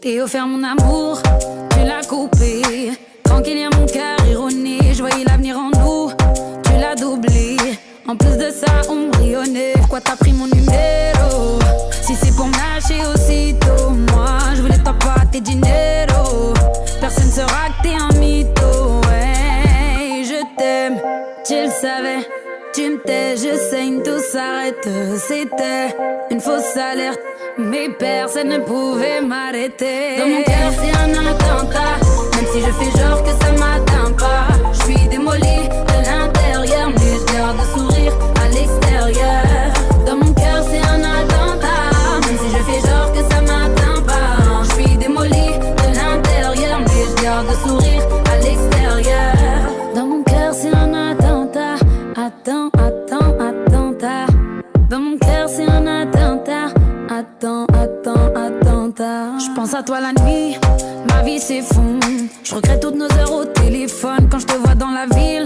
T'ai offert mon amour, tu l'as coupé. Tranquille, y'a mon cœur erroné. Je voyais l'avenir en nous, tu l'as doublé. En plus de ça, on brillonnait. Pourquoi t'as pris mon numéro? Si c'est pour me lâcher aussitôt, moi je voulais t'en pas tes dinero. Personne saura que t'es un mytho. Ouais, je t'aime, tu le savais. Tu me tais, je saigne, tout s'arrête. C'était une fausse alerte, mais personne ne pouvait m'arrêter. Dans mon cœur c'est un attentat, même si je fais genre que ça m'atteint pas. Je suis démolie de l'intérieur, mais je garde le sourire à l'extérieur. Dans mon cœur c'est un attentat, même si je fais genre que ça m'atteint pas. Je suis démolie de l'intérieur, mais je garde le sourire à l'extérieur. Dans mon cœur c'est un attentat. Attentat. Dans mon cœur c'est un attentat. Attentat. Je pense à toi la nuit, ma vie s'effondre. Je regrette toutes nos heures au téléphone quand je te vois dans la ville.